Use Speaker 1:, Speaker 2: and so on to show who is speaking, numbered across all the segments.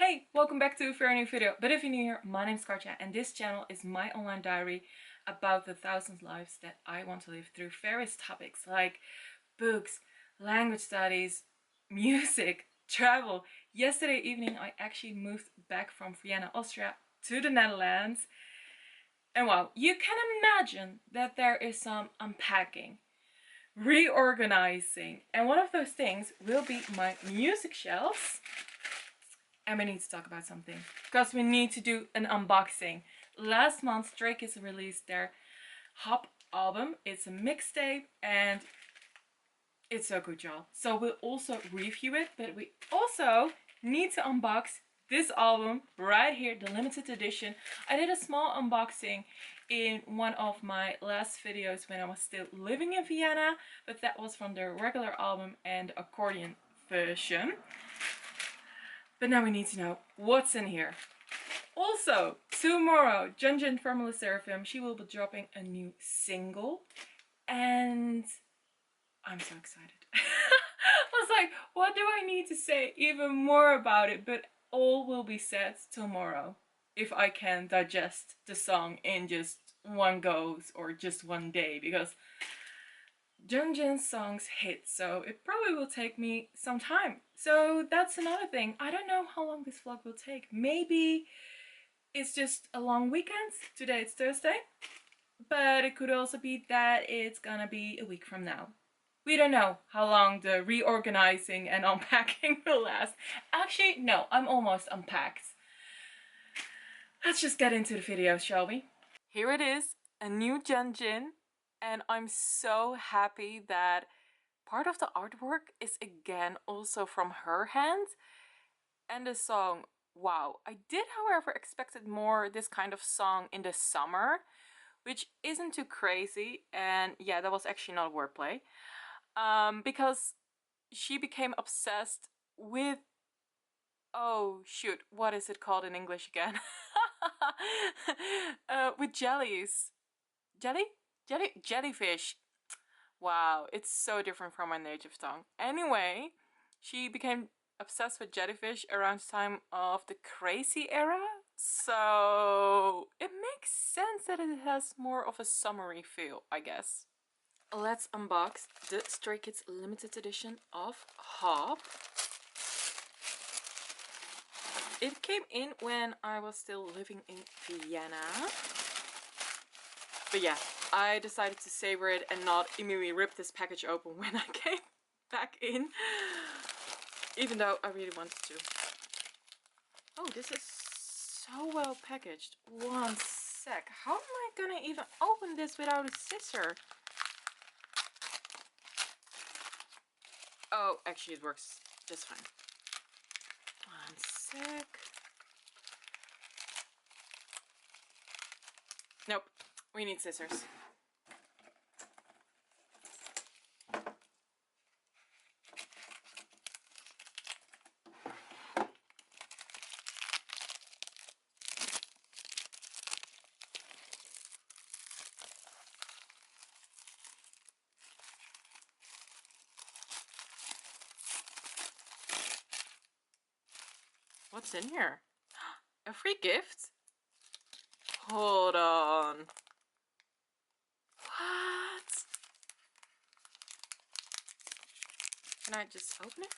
Speaker 1: Hey, welcome back to a very new video. But if you're new here, my name is Katja and this channel is my online diary about the thousand lives that I want to live through various topics like books, language studies, music, travel. Yesterday evening I actually moved back from Vienna, Austria to the Netherlands. And wow, you can imagine that there is some unpacking, reorganizing, and one of those things will be my music shelves. And we need to talk about something because we need to do an unboxing. Last month Stray Kids released their Hop album. It's a mixtape and it's so good, y'all. So we'll also review it, but we also need to unbox this album right here, the limited edition. I did a small unboxing in one of my last videos when I was still living in Vienna, but that was from the regular album and accordion version. But now we need to know what's in here. Also, tomorrow, Junjin from Le Seraphim, she will be dropping a new single. And I'm so excited. I was like, what do I need to say even more about it? But all will be said tomorrow. If I can digest the song in just one go or just one day. Because Junjin's songs hit, so it probably will take me some time. So that's another thing. I don't know how long this vlog will take. Maybe it's just a long weekend. Today it's Thursday. But it could also be that it's gonna be a week from now. We don't know how long the reorganizing and unpacking will last. Actually, no, I'm almost unpacked. Let's just get into the video, shall we? Here it is, a new Junjin. And I'm so happy that part of the artwork is again also from her hand. And the song, wow. I did, however, expected more this kind of song in the summer, which isn't too crazy. And yeah, that was actually not a wordplay. Because she became obsessed with, oh shoot, what is it called in English again? With jellies. Jellyfish. Wow, it's so different from my native tongue. Anyway, she became obsessed with jellyfish around the time of the crazy era. So it makes sense that it has more of a summery feel, I guess. Let's unbox the Stray Kids limited edition of Hop. It came in when I was still living in Vienna. But yeah, I decided to savor it and not immediately rip this package open when I came back in. Even though I really wanted to. Oh, this is so well packaged. One sec. How am I gonna even open this without a scissor? Oh, actually it works just fine. One sec. Nope, we need scissors. What's in here? A free gift? Hold on. What? Can I just open it?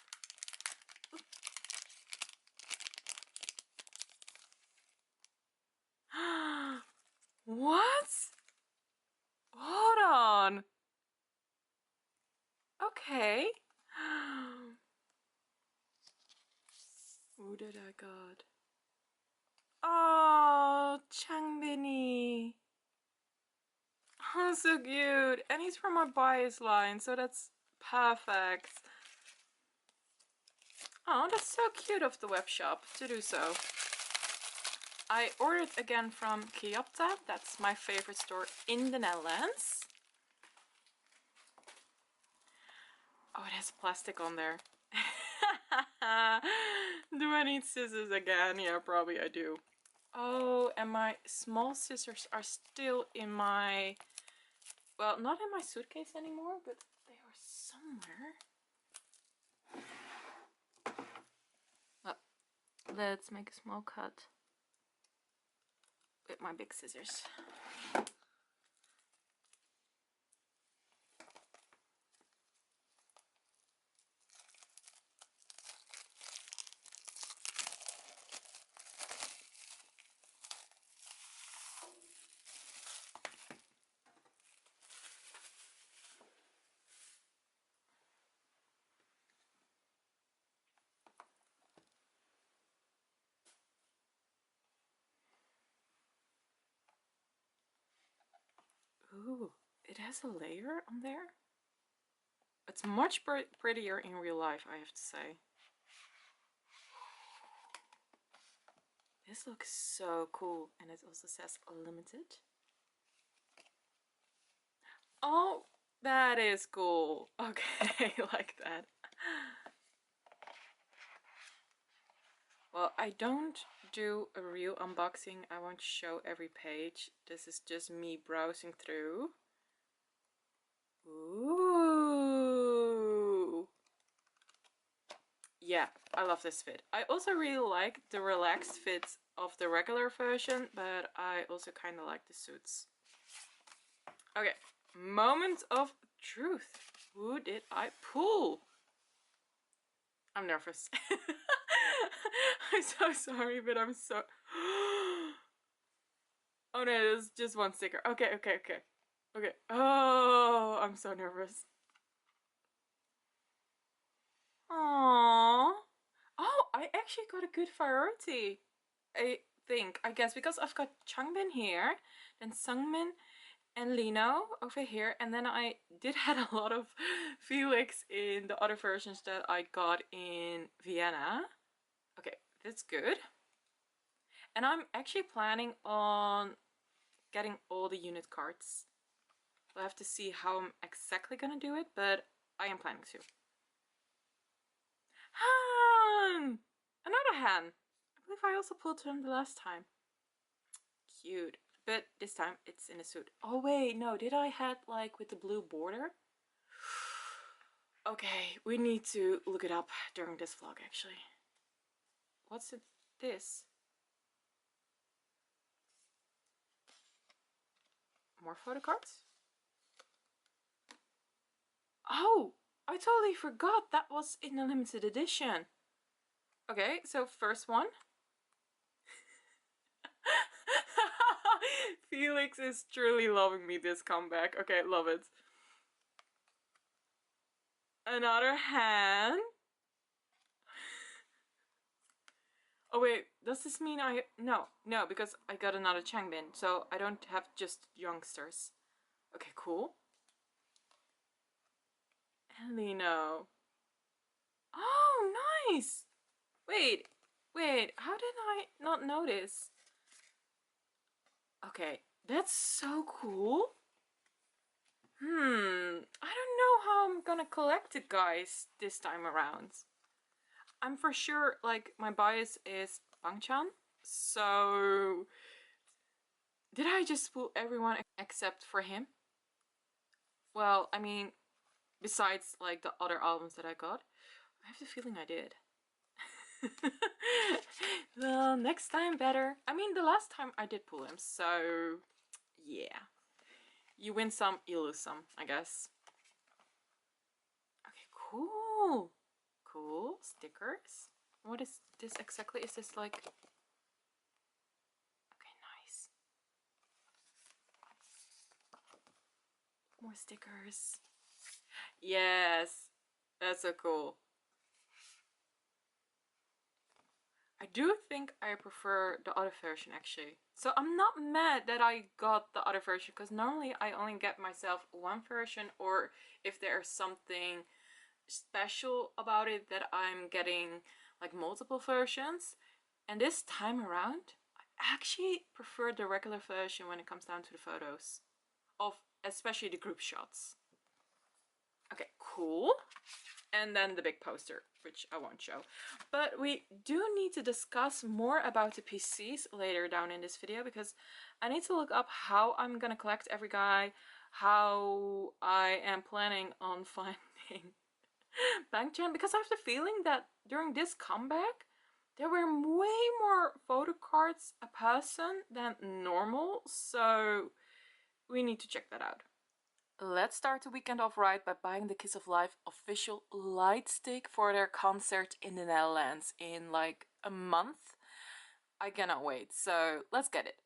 Speaker 1: What? Hold on. Okay. Who did I got? Oh, Changbini. Oh, so cute. And he's from my bias line, so that's perfect. Oh, that's so cute of the web shop to do so. I ordered again from Hiptape. That's my favorite store in the Netherlands. Oh, it has plastic on there. Do I need scissors again? Yeah, probably I do. Oh, and my small scissors are still in my, well, not in my suitcase anymore, but they are somewhere. Well, let's make a small cut with my big scissors. Ooh, it has a layer on there. It's much prettier in real life, I have to say. This looks so cool, and it also says limited. Oh, that is cool. Okay, like that. Well, I don't do a real unboxing. I won't show every page. This is just me browsing through. Ooh. Yeah, I love this fit. I also really like the relaxed fit of the regular version, but I also kind of like the suits. Okay, moment of truth. Who did I pull? I'm nervous. I'm so sorry, but I'm so... Oh no, there's just one sticker. Okay. Okay. Oh, I'm so nervous. Aww. Oh, I actually got a good variety. I guess, because I've got Changbin here, then Sungmin and Lino over here, and then I did had a lot of Felix in the other versions that I got in Vienna. Okay, that's good. And I'm actually planning on getting all the unit cards. We'll have to see how I'm exactly gonna do it, but I am planning to. Han! Another Han! I believe I also pulled him the last time. Cute. But this time it's in a suit. Oh wait, no, did I had like with the blue border? Okay, we need to look it up during this vlog actually. What's it? This? More photo cards? Oh! I totally forgot that was in a limited edition. Okay, so first one. Felix is truly loving me this comeback. Okay, love it. Another hand. Oh wait, does this mean I... No, because I got another Changbin, so I don't have just youngsters. Okay, cool. And Lino. Oh, nice! Wait, how did I not notice? Okay, that's so cool. I don't know how I'm gonna collect it, guys, this time around. I'm for sure, like, my bias is Bangchan, so... Did I just pull everyone except for him? Well, I mean, besides, like, the other albums that I got. I have the feeling I did. Well, next time better. I mean, the last time I did pull him, so... Yeah. You win some, you lose some, I guess. Okay, cool. Cool. Stickers. What is this exactly? Is this like... Okay, nice. More stickers. Yes. That's so cool. I do think I prefer the other version actually. So I'm not mad that I got the other version, because normally I only get myself one version, or if there's something special about it that I'm getting like multiple versions. And this time around I actually prefer the regular version when it comes down to the photos of especially the group shots. Okay, cool. And then the big poster, which I won't show. But we do need to discuss more about the PCs later down in this video, because I need to look up how I'm gonna collect every guy, how I am planning on finding Bangchan, because I have the feeling that during this comeback there were way more photo cards a person than normal, so we need to check that out. Let's start the weekend off right by buying the Kids of Life official lightstick for their concert in the Netherlands in like a month. I cannot wait, so let's get it.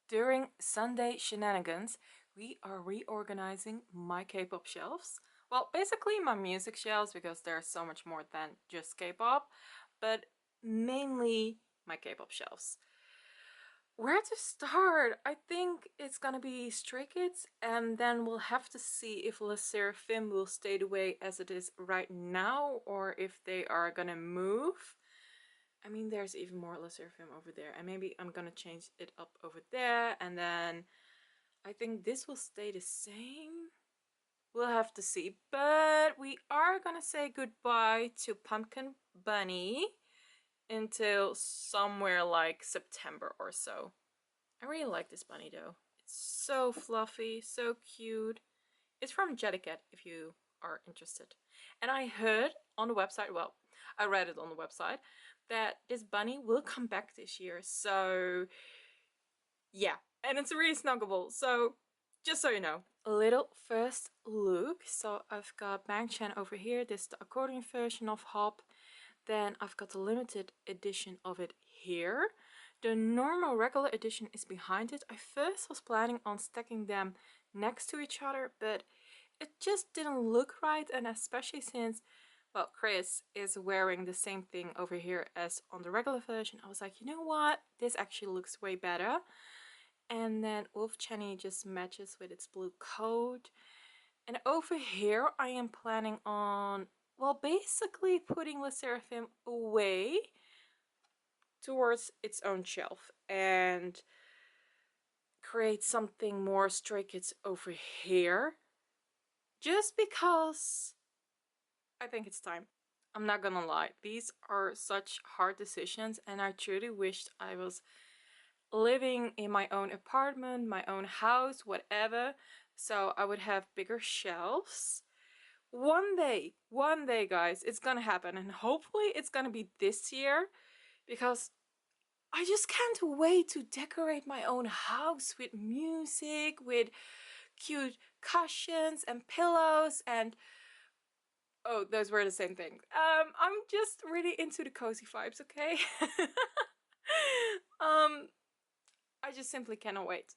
Speaker 1: During Sunday shenanigans, we are reorganizing my K-pop shelves. Well, basically my music shelves, because there's so much more than just K-pop, but mainly my K-pop shelves. Where to start? I think it's gonna be Stray Kids, and then we'll have to see if Le Sserafim will stay the way as it is right now, or if they are gonna move. I mean, there's even more Le Sserafim over there, and maybe I'm gonna change it up over there, and then I think this will stay the same. We'll have to see, but we are gonna say goodbye to Pumpkin Bunny until somewhere like September or so. I really like this bunny though. It's so fluffy, so cute. It's from Jellycat if you are interested. And I heard on the website, well, I read it on the website, that this bunny will come back this year. So yeah, and it's really snuggable. So just so you know. A little first look. So I've got Bang Chan over here. This is the accordion version of Hop. Then I've got the limited edition of it here. The normal regular edition is behind it. I first was planning on stacking them next to each other, but it just didn't look right, and especially since, well, Chris is wearing the same thing over here as on the regular version, I was like, you know what? This actually looks way better. And then Wolf Chenny just matches with its blue coat. And over here I am planning on, well, basically putting Le Sserafim away towards its own shelf and create something more Stray Kids over here, just because I think it's time. I'm not gonna lie, these are such hard decisions, and I truly wished I was living in my own apartment, my own house, whatever, so I would have bigger shelves. One day guys, it's gonna happen, and hopefully it's gonna be this year, because I just can't wait to decorate my own house with music, with cute cushions and pillows, and oh, those were the same thing. I'm just really into the cozy vibes, okay? I just simply cannot wait.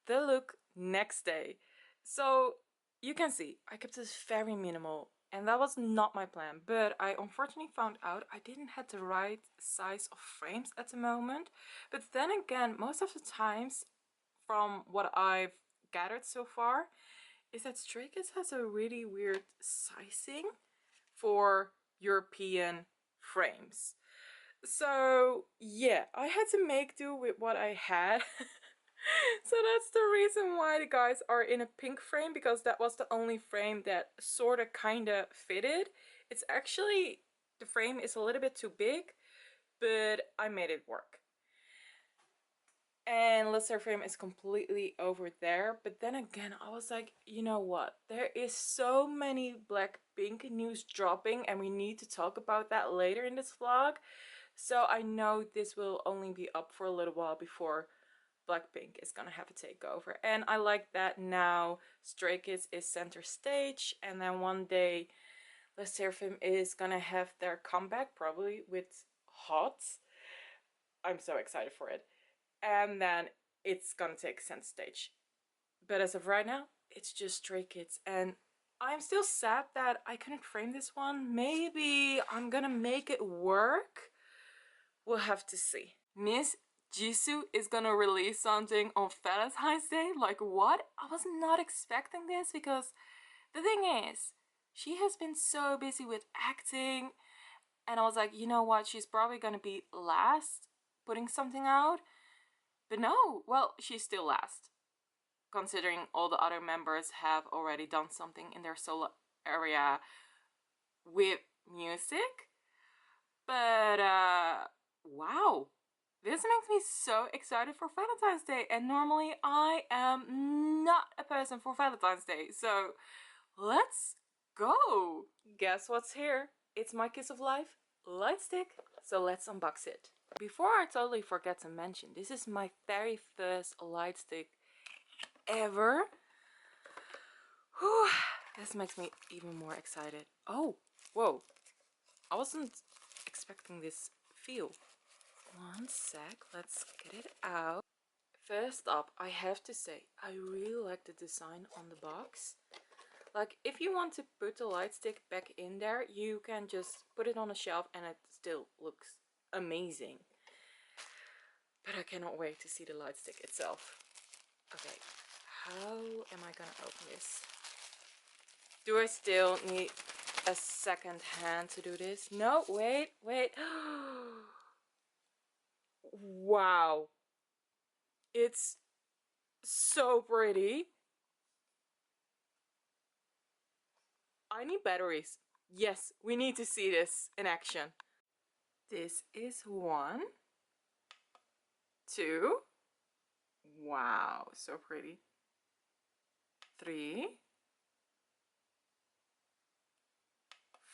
Speaker 1: The look next day. So you can see I kept this very minimal, and that was not my plan, but I unfortunately found out I didn't have the right size of frames at the moment. But then again, most of the times, from what I've gathered so far, is that Stray Kids has a really weird sizing for European frames. So yeah, I had to make do with what I had. So that's the reason why the guys are in a pink frame, because that was the only frame that sorta kinda fitted. It's actually, the frame is a little bit too big, but I made it work. And Le Sserafim is completely over there. But then again, I was like, you know what? There is so many Blackpink news dropping, and we need to talk about that later in this vlog. So I know this will only be up for a little while before Blackpink is gonna have a takeover. And I like that now Stray Kids is center stage, and then one day Le Sserafim is gonna have their comeback, probably with Hot. I'm so excited for it. And then it's gonna take center stage. But as of right now, it's just Stray Kids, and I'm still sad that I couldn't frame this one. Maybe I'm gonna make it work. We'll have to see. Miss Jisoo is gonna release something on Valentine's Day. Like, what? I was not expecting this, because the thing is, she has been so busy with acting, and I was like, you know what, she's probably gonna be last putting something out. But no, well, she's still last, considering all the other members have already done something in their solo area with music. But wow, this makes me so excited for Valentine's Day, and normally I am not a person for Valentine's Day, so let's go. Guess what's here? It's my Kiss of Life lightstick. So let's unbox it. Before I totally forget to mention, this is my very first light stick ever. Whew, this makes me even more excited. Oh, whoa. I wasn't expecting this feel. One sec, let's get it out. First up, I have to say, I really like the design on the box. Like, if you want to put the light stick back in there, you can just put it on a shelf and it still looks amazing. But I cannot wait to see the light stick itself. Okay, how am I gonna open this? Do I still need a second hand to do this? No, wait. Wow. It's so pretty. I need batteries. Yes, we need to see this in action. This is 1, 2. Wow, so pretty. 3,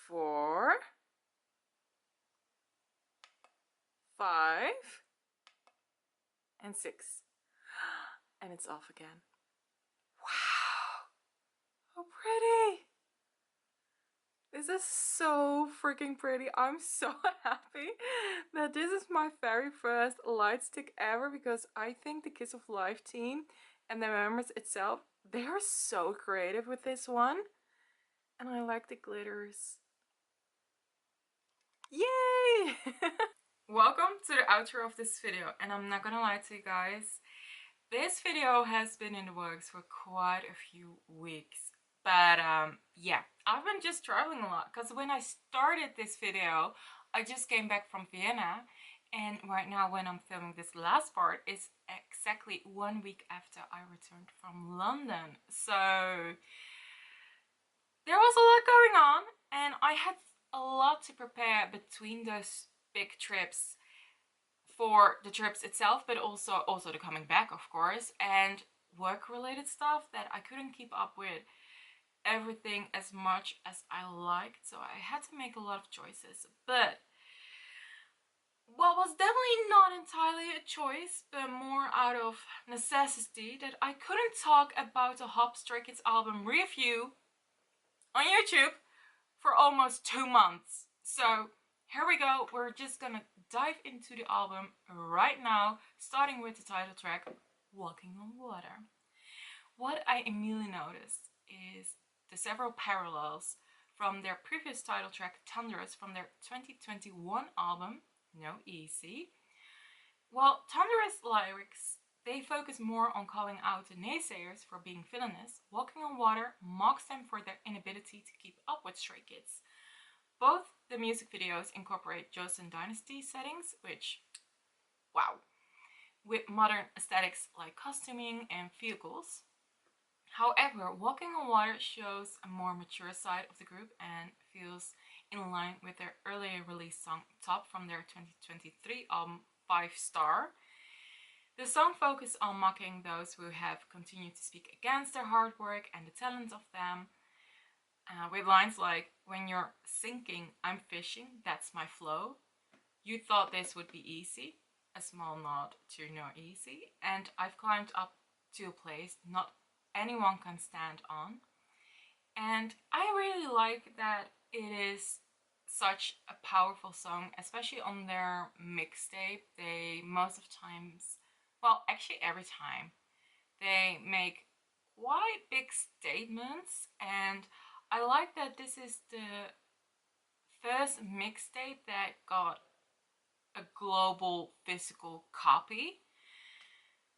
Speaker 1: 4, 5, and 6. And it's off again. Wow, how pretty. This is so freaking pretty. I'm so happy that this is my very first light stick ever, because I think the Kids of Life team and the members itself, they are so creative with this one. And I like the glitters. Yay! Welcome to the outro of this video, and I'm not gonna lie to you guys, this video has been in the works for quite a few weeks. But yeah, I've been just traveling a lot, because when I started this video, I just came back from Vienna, and right now when I'm filming this last part, it's exactly 1 week after I returned from London. So there was a lot going on, and I had a lot to prepare between those big trips, for the trips itself, but also the coming back, of course, and work related stuff that I couldn't keep up with everything as much as I liked. So I had to make a lot of choices. But what was definitely not entirely a choice, but more out of necessity, that I couldn't talk about the Stray Kids album review on YouTube for almost 2 months. So here we go. We're just gonna dive into the album right now, starting with the title track, Walking on Water. What I immediately noticed is the several parallels from their previous title track, Thunderous, from their 2021 album, No Easy. Well, Thunderous lyrics, they focus more on calling out the naysayers for being villainous. Walking on Water mocks them for their inability to keep up with Stray Kids. Both the music videos incorporate Joseon Dynasty settings, which, wow, with modern aesthetics like costuming and vehicles. However, Walking on Water shows a more mature side of the group and feels in line with their earlier released song Top from their 2023 album 5 Star. The song focuses on mocking those who have continued to speak against their hard work and the talent of them. With lines like, when you're sinking, I'm fishing, that's my flow. You thought this would be easy, a small nod to No Easy. And I've climbed up to a place not anyone can stand on. And I really like that it is such a powerful song, especially on their mixtape. They most of times, well, actually every time, they make quite big statements, and I like that this is the first mixtape that got a global physical copy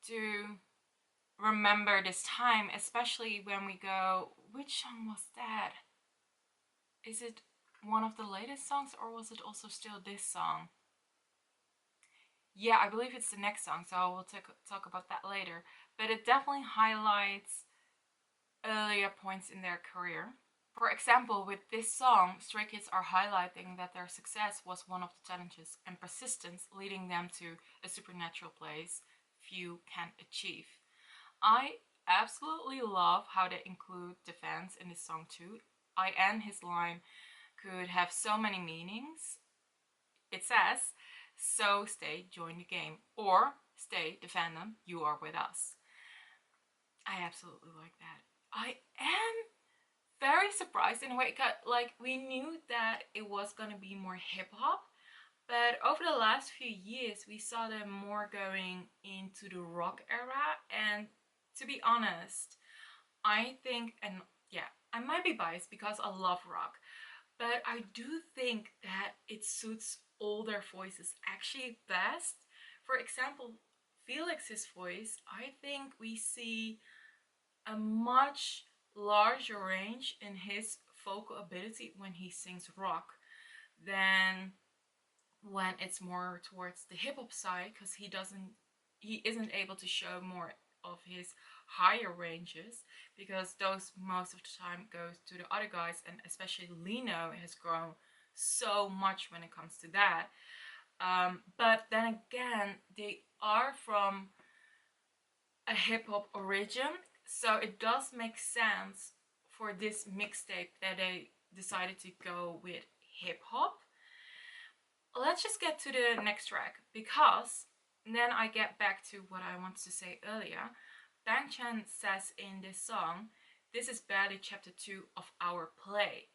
Speaker 1: to remember this time, especially when we go, which song was that? Is it one of the latest songs, or was it also still this song? Yeah, I believe it's the next song, so I will talk about that later. But it definitely highlights earlier points in their career. For example, with this song, Stray Kids are highlighting that their success was one of the challenges and persistence leading them to a supernatural place few can achieve. I absolutely love how they include the fans in this song too. IN, his line, could have so many meanings. it says, so stay, join the game, or stay, the fandom, you are with us. I absolutely like that. I am very surprised in a way, like we knew that it was gonna be more hip hop, but over the last few years we saw them more going into the rock era, and to be honest, I think, and yeah, I might be biased because I love rock, but I do think that it suits all their voices actually best. For example, Felix's voice, I think we see a much larger range in his vocal ability when he sings rock than when it's more towards the hip hop side, because he isn't able to show more of his higher ranges, because those most of the time goes to the other guys, and especially Lino has grown so much when it comes to that. But then again, they are from a hip hop origin, so it does make sense for this mixtape that they decided to go with hip hop. Let's just get to the next track, because then I get back to what I wanted to say earlier. Bang Chan says in this song, "This is barely chapter 2 of our play."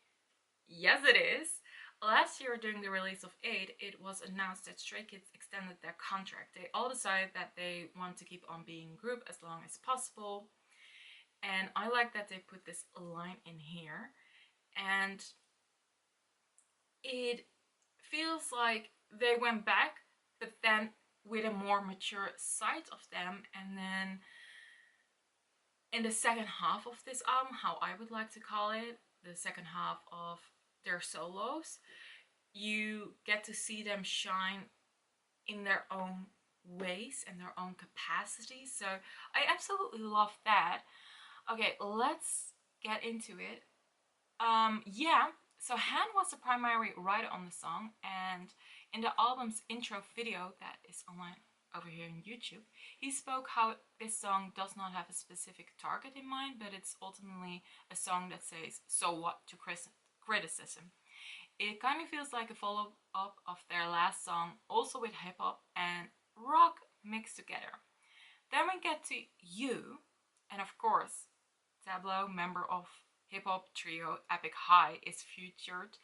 Speaker 1: Yes, it is. Last year during the release of 8, it was announced that Stray Kids extended their contract. They all decided that they want to keep on being a group as long as possible. And I like that they put this line in here. And it feels like they went back, but then with a more mature side of them. And then in the second half of this album, how I would like to call it, the second half of their solos, you get to see them shine in their own ways and their own capacity. So I absolutely love that. Okay, let's get into it. Yeah, so Han was the primary writer on the song, and in the album's intro video that is online over here on YouTube, he spoke how this song does not have a specific target in mind, but it's ultimately a song that says so what to criticism. It kind of feels like a follow-up of their last song, also with hip-hop and rock mixed together. Then we get to You, and of course, Tableau, member of hip-hop trio Epic High, is featured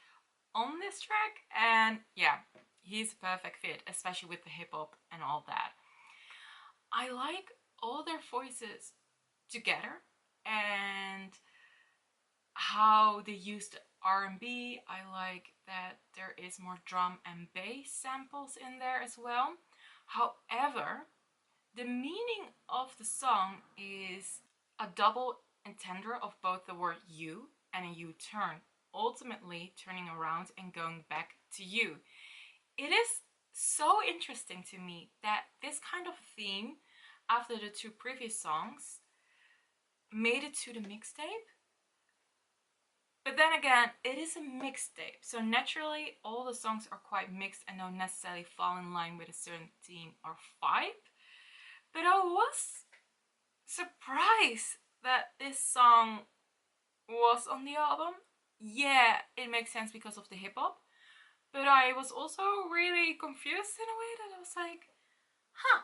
Speaker 1: on this track, and yeah, he's a perfect fit, especially with the hip-hop and all that. I like all their voices together, and how they used R&B. I like that there is more drum and bass samples in there as well. However, the meaning of the song is a double entendre of both the word you and a U-turn, ultimately turning around and going back to you. It is so interesting to me that this kind of theme, after the 2 previous songs, made it to the mixtape. But then again, it is a mixtape, so naturally all the songs are quite mixed and don't necessarily fall in line with a certain theme or vibe. But I was surprised that this song was on the album. Yeah, it makes sense because of the hip hop, but I was also really confused in a way that I was like, huh,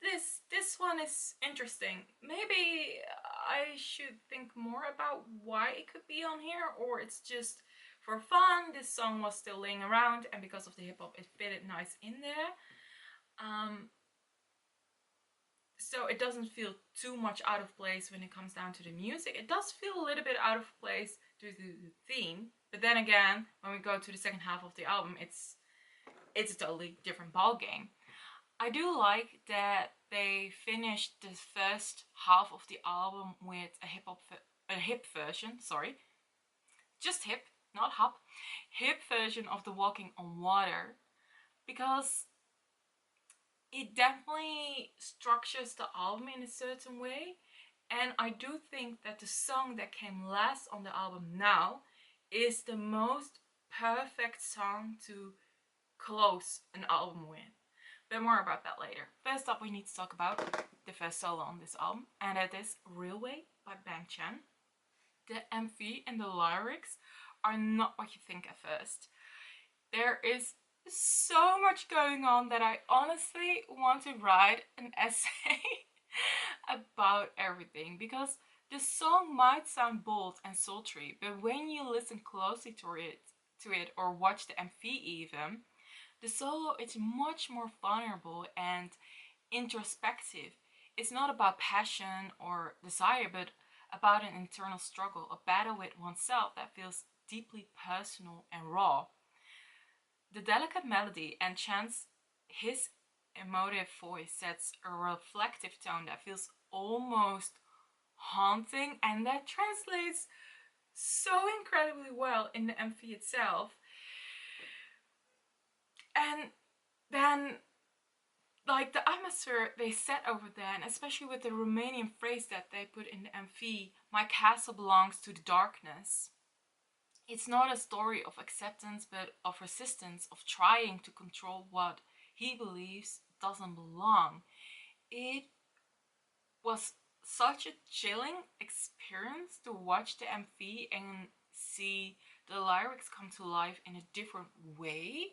Speaker 1: this one is interesting. Maybe I should think more about why it could be on here, or it's just for fun. This song was still laying around, and because of the hip hop, it fitted nice in there. So it doesn't feel too much out of place when it comes down to the music. It does feel a little bit out of place due to the theme, but then again, when we go to the second half of the album, it's a totally different ball game. I do like that they finished the first half of the album with a hip version, sorry, just hip, not hop, hip version of the Walking on Water, because it definitely structures the album in a certain way. And I do think that the song that came last on the album now is the most perfect song to close an album with. But more about that later. First up, we need to talk about the first solo on this album, and that is Railway by Bang Chan. The MV and the lyrics are not what you think at first. There is so much going on that I honestly want to write an essay about everything, because the song might sound bold and sultry, but when you listen closely to it or watch the MV even, the solo is much more vulnerable and introspective. It's not about passion or desire, but about an internal struggle, a battle with oneself that feels deeply personal and raw. The delicate melody and chants his emotive voice sets a reflective tone that feels almost haunting, and that translates so incredibly well in the MV itself. And then, like, the atmosphere they set over there, and especially with the Romanian phrase that they put in the MV, "My castle belongs to the darkness." It's not a story of acceptance, but of resistance, of trying to control what he believes doesn't belong. It was such a chilling experience to watch the MV and see the lyrics come to life in a different way,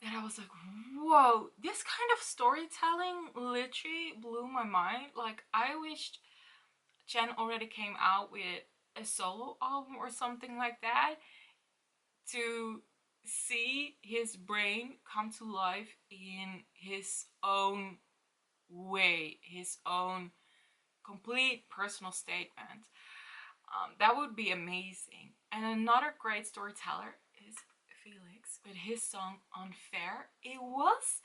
Speaker 1: that I was like, whoa, this kind of storytelling literally blew my mind. Like, I wished Chen already came out with a solo album or something like that, to see his brain come to life in his own way, his own complete personal statement. That would be amazing. And another great storyteller is Felix with his song Unfair. It was,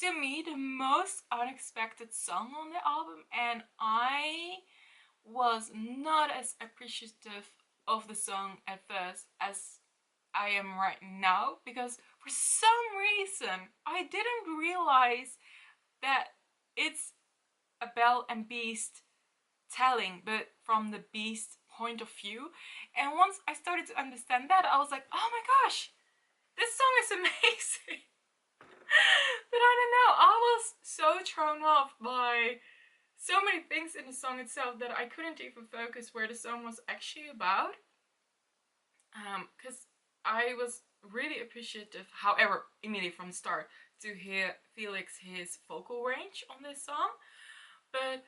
Speaker 1: to me, the most unexpected song on the album, and I was not as appreciative of the song at first as I am right now, because for some reason I didn't realize that it's a Belle and Beast telling, but from the Beast point of view. And once I started to understand that, I was like, oh my gosh, this song is amazing. But I don't know, I was so thrown off by so many things in the song itself that I couldn't even focus where the song was actually about. Because I was really appreciative, however, immediately from the start, to hear Felix his vocal range on this song. But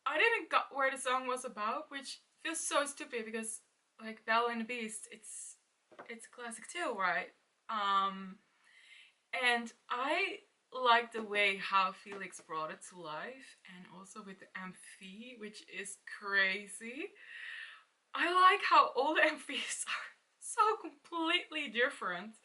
Speaker 1: I didn't get where the song was about, which feels so stupid because, like, Belle and the Beast, it's a classic tale, right? And I like the way how Felix brought it to life, and also with the MV, which is crazy. I like how all the MVs are so completely different.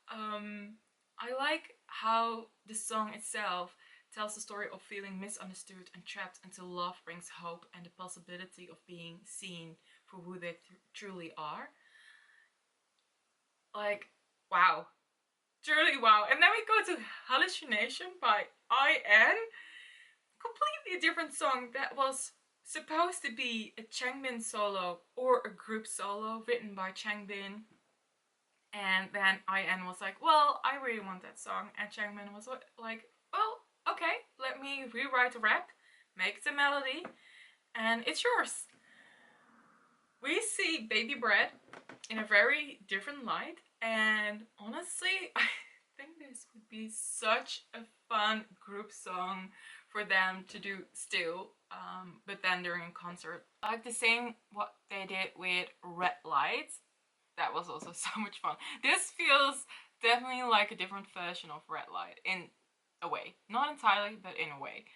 Speaker 1: I like how the song itself tells the story of feeling misunderstood and trapped until love brings hope and the possibility of being seen for who they truly are. Like, wow. Truly wow. And then we go to Hallucination by IN. Completely different song that was supposed to be a Changbin solo or a group solo written by Changbin. And then IN was like, well, I really want that song. And Changbin was like, well, okay, let me rewrite the rap, make the melody, and it's yours. We see Baby Bread in a very different light, and honestly, I think this would be such a fun group song for them to do still, but then during a concert. Like the same what they did with Red Lights. That was also so much fun. This feels definitely like a different version of Red Light in a way. Not entirely, but in a way.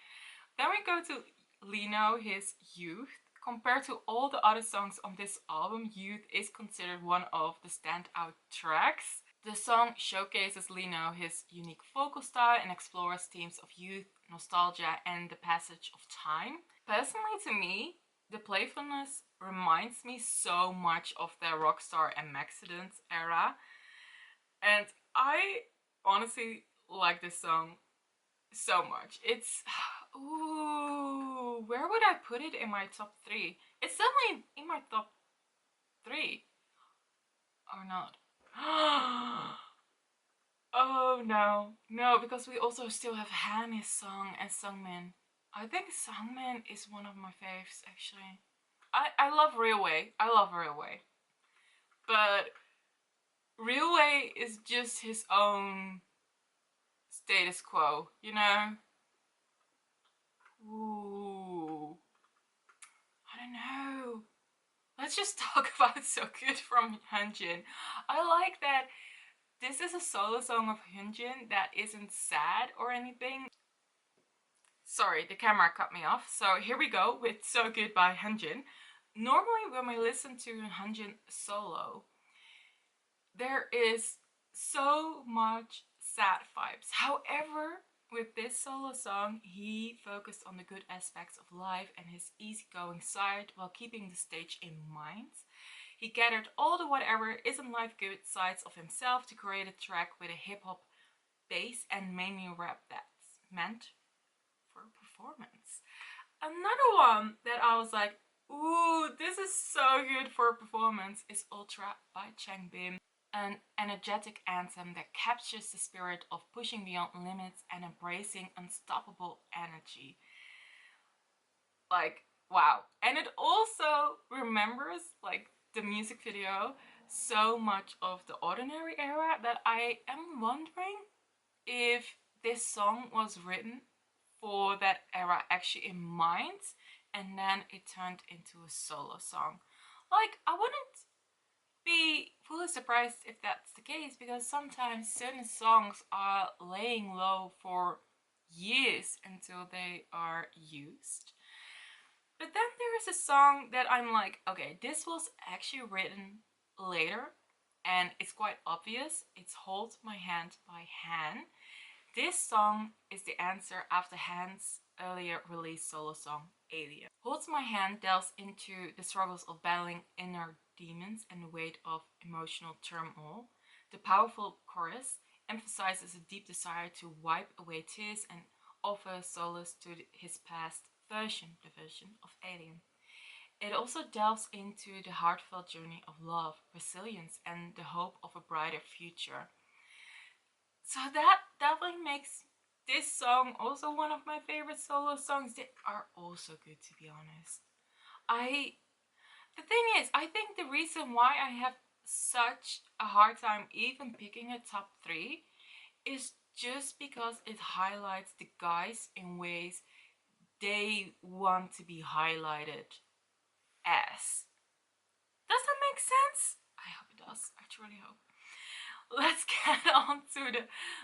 Speaker 1: Then we go to Lino, his Youth. Compared to all the other songs on this album, Youth is considered one of the standout tracks. The song showcases Lino, his unique vocal style, and explores themes of youth, nostalgia, and the passage of time. Personally, to me, the playfulness reminds me so much of the Rockstar and Maxident era, and I honestly like this song so much. It's, ooh, where would I put it in my top 3? It's definitely in my top 3, or not. Oh no, no, because we also still have Han's song and Sungmin. I think Sungmin is one of my faves, actually. I love Railway. I love Railway. But Real Way is just his own status quo, you know? Ooh, I don't know. Let's just talk about So Good from Hyunjin. I like that this is a solo song of Hyunjin that isn't sad or anything. Sorry, the camera cut me off. So here we go with So Good by Hyunjin. Normally when we listen to Hyunjin solo, there is so much sad vibes. However, with this solo song, he focused on the good aspects of life and his easygoing side while keeping the stage in mind. He gathered all the whatever isn't life good sides of himself to create a track with a hip-hop bass and mainly rap that's meant for performance. Another one that I was like, ooh, this is so good for performance is Ultra by Changbin. An energetic anthem that captures the spirit of pushing beyond limits and embracing unstoppable energy. Like, wow. And it also remembers like the music video so much of the Ordinary era that I am wondering if this song was written for that era actually in mind and then it turned into a solo song. Like, I wouldn't be fully surprised if that's the case because sometimes certain songs are laying low for years until they are used. But then there is a song that I'm like, okay, this was actually written later and it's quite obvious. It's Hold My Hand by Han. This song is the answer after Han's earlier released solo song, Alien. Hold My Hand delves into the struggles of battling inner demons and the weight of emotional turmoil. The powerful chorus emphasizes a deep desire to wipe away tears and offer solace to his past version, the version of Alien. It also delves into the heartfelt journey of love, resilience, and the hope of a brighter future. So that definitely makes this song also one of my favorite solo songs. They are also good, to be honest. The thing is, I think the reason why I have such a hard time even picking a top 3 is just because it highlights the guys in ways they want to be highlighted as. Does that make sense? I hope it does. I truly hope. Let's get on to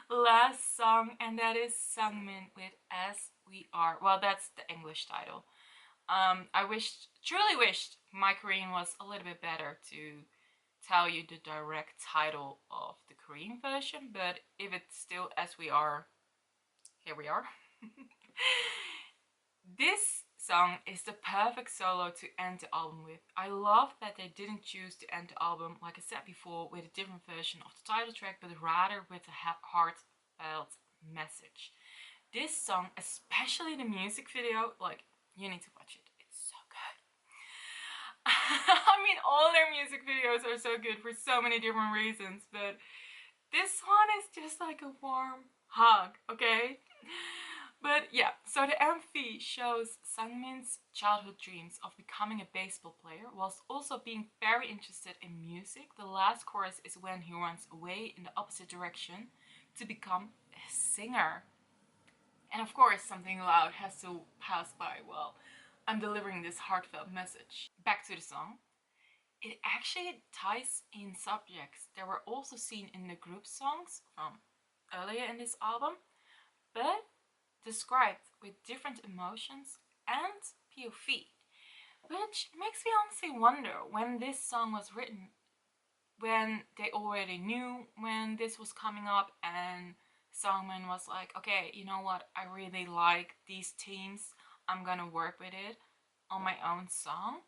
Speaker 1: the last song, and that is Sangmin with As We Are. Well, that's the English title. I truly wished my Korean was a little bit better to tell you the direct title of the Korean version, but if it's still As We Are, here we are. This song is the perfect solo to end the album with. I love that they didn't choose to end the album, like I said before, with a different version of the title track, but rather with a heartfelt message. This song, especially the music video, like, you need to watch it. It's so good. I mean, all their music videos are so good for so many different reasons, but this one is just like a warm hug, okay? But yeah, so the MV shows Sangmin's childhood dreams of becoming a baseball player whilst also being very interested in music. The last chorus is when he runs away in the opposite direction to become a singer. And of course, something loud has to pass by while I'm delivering this heartfelt message. Back to the song. It actually ties in subjects that were also seen in the group songs from earlier in this album, but described with different emotions and POV, which makes me honestly wonder when this song was written, when they already knew when this was coming up and Songmin was like, okay, you know what, I really like these themes, I'm gonna work with it on my own song.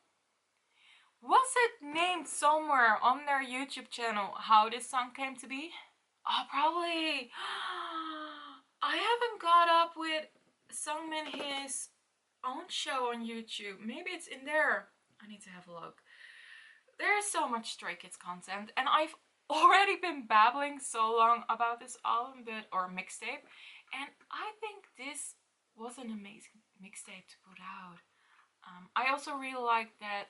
Speaker 1: Was it named somewhere on their YouTube channel how this song came to be? Oh, probably. I haven't got up with Sungmin his own show on YouTube. Maybe it's in there. I need to have a look. There's so much Stray Kids content, and I've already been babbling so long about this album, or mixtape, and I think this was an amazing mixtape to put out. I also really like that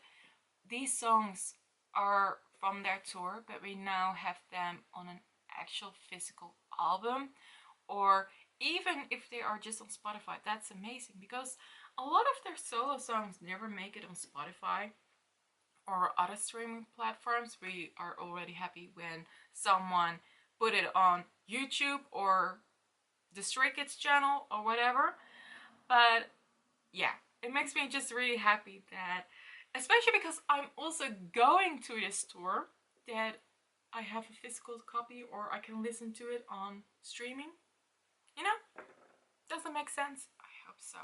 Speaker 1: these songs are from their tour, but we now have them on an actual physical album, or even if they are just on Spotify. That's amazing, because a lot of their solo songs never make it on Spotify or other streaming platforms. We are already happy when someone put it on YouTube or the Stray Kids channel or whatever. But yeah, it makes me just really happy that, especially because I'm also going to this tour, that I have a physical copy or I can listen to it on streaming. You know? Doesn't make sense? I hope so.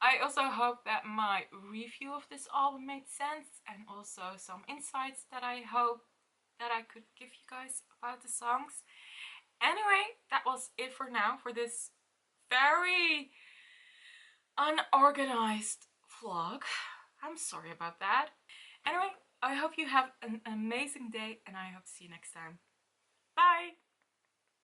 Speaker 1: I also hope that my review of this album made sense, and also some insights that I hope that I could give you guys about the songs. Anyway, that was it for now for this very unorganized vlog. I'm sorry about that. Anyway, I hope you have an amazing day, and I hope to see you next time. Bye!